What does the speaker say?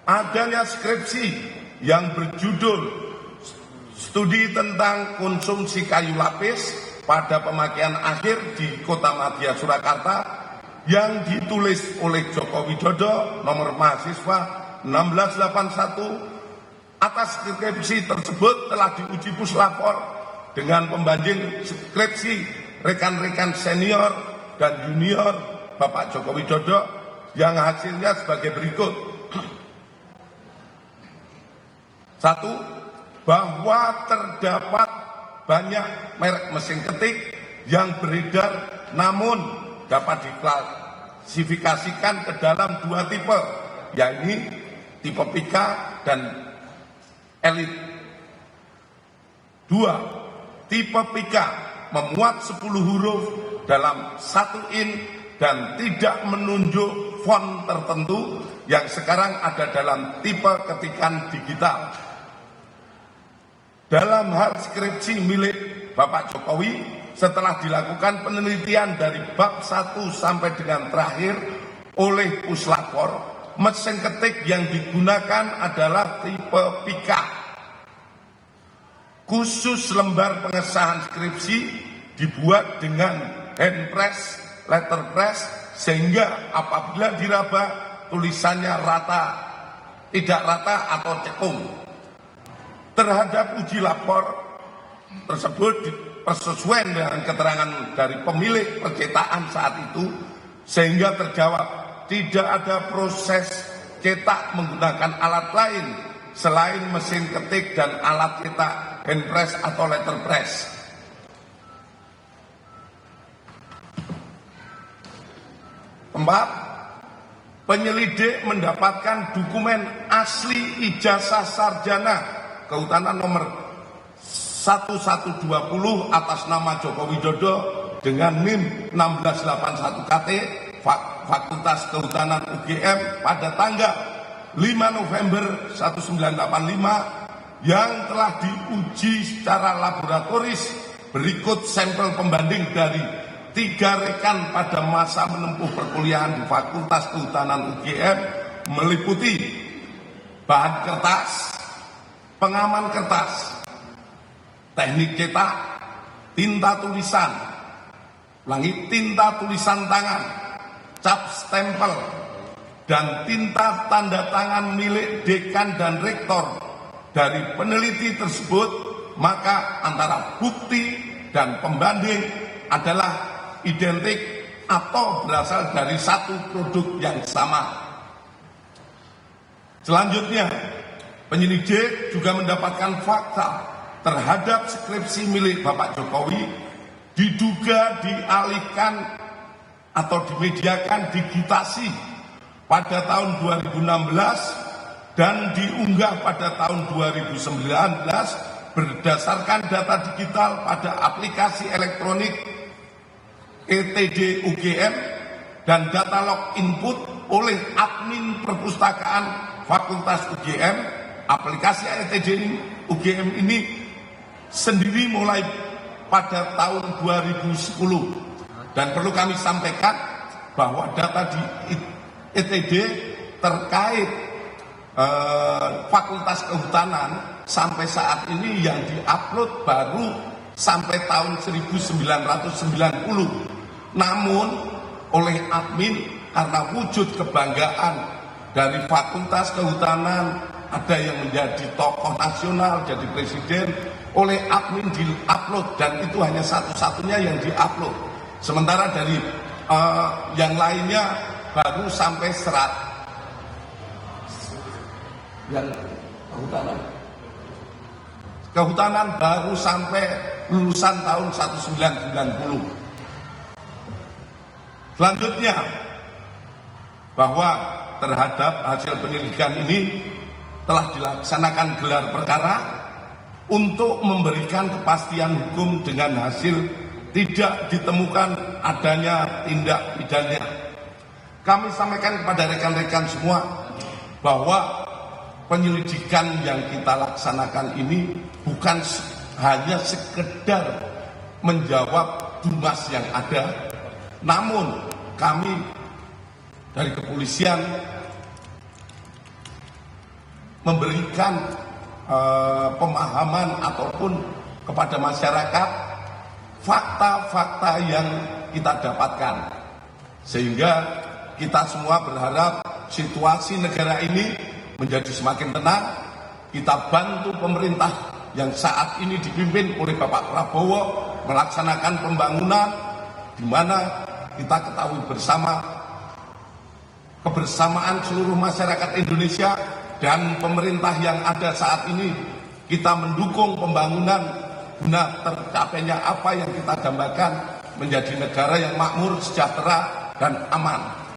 adanya skripsi yang berjudul Studi tentang Konsumsi Kayu Lapis pada Pemakaian Akhir di Kota Madya Surakarta yang ditulis oleh Joko Widodo, nomor mahasiswa 1681. Atas skripsi tersebut telah diuji puslapor dengan pembanding skripsi rekan-rekan senior dan junior Bapak Joko Widodo yang hasilnya sebagai berikut. 1. Bahwa terdapat banyak merek mesin ketik yang beredar namun dapat diklasifikasikan ke dalam dua tipe, yakni tipe Pika dan Elite. 2. Tipe Pika memuat 10 huruf dalam 1 in dan tidak menunjuk font tertentu yang sekarang ada dalam tipe ketikan digital. Dalam hal skripsi milik Bapak Jokowi, setelah dilakukan penelitian dari bab 1 sampai dengan terakhir oleh puslapor, mesin ketik yang digunakan adalah tipe Pika. Khusus lembar pengesahan skripsi dibuat dengan hand press, letterpress, sehingga apabila diraba tulisannya rata, tidak rata atau cekung. Terhadap uji lapor tersebut persesuaian dengan keterangan dari pemilik percetakan saat itu, sehingga terjawab tidak ada proses cetak menggunakan alat lain selain mesin ketik dan alat cetak hand press atau letterpress. 4. Penyelidik mendapatkan dokumen asli ijazah sarjana Kehutanan nomor 1120 atas nama Joko Widodo dengan NIM 1681 KT Fakultas Kehutanan UGM pada tanggal 5 November 1985 yang telah diuji secara laboratoris. Berikut sampel pembanding dari 3 rekan pada masa menempuh perkuliahan di Fakultas Kehutanan UGM, meliputi bahan kertas, pengaman kertas, teknik cetak, tinta tulisan, tinta tulisan tangan, cap stempel, dan tinta tanda tangan milik dekan dan rektor. Dari peneliti tersebut, maka antara bukti dan pembanding adalah identik atau berasal dari satu produk yang sama. Selanjutnya, penyelidik juga mendapatkan fakta terhadap skripsi milik Bapak Jokowi diduga dialihkan atau dimediakan digitasi pada tahun 2016 dan diunggah pada tahun 2019 berdasarkan data digital pada aplikasi elektronik ETD UGM dan data log input oleh admin perpustakaan Fakultas UGM. Aplikasi ETD UGM ini sendiri mulai pada tahun 2010, dan perlu kami sampaikan bahwa data di ETD terkait Fakultas Kehutanan sampai saat ini yang diupload baru sampai tahun 1990. Namun oleh admin karena wujud kebanggaan dari Fakultas Kehutanan, ada yang menjadi tokoh nasional, jadi presiden, oleh admin di-upload, dan itu hanya satu-satunya yang di-upload. Sementara dari yang lainnya baru sampai yang kehutanan baru sampai lulusan tahun 1990. Selanjutnya, bahwa terhadap hasil penyelidikan ini telah dilaksanakan gelar perkara untuk memberikan kepastian hukum dengan hasil tidak ditemukan adanya tindak pidana. Kami sampaikan kepada rekan-rekan semua bahwa penyelidikan yang kita laksanakan ini bukan hanya sekedar menjawab tugas yang ada, namun kami dari kepolisian memberikan pemahaman ataupun kepada masyarakat fakta-fakta yang kita dapatkan, sehingga kita semua berharap situasi negara ini menjadi semakin tenang. Kita bantu pemerintah yang saat ini dipimpin oleh Bapak Prabowo melaksanakan pembangunan, di mana kita ketahui bersama kebersamaan seluruh masyarakat Indonesia dan pemerintah yang ada saat ini. Kita mendukung pembangunan guna tercapainya apa yang kita dambakan, menjadi negara yang makmur, sejahtera, dan aman.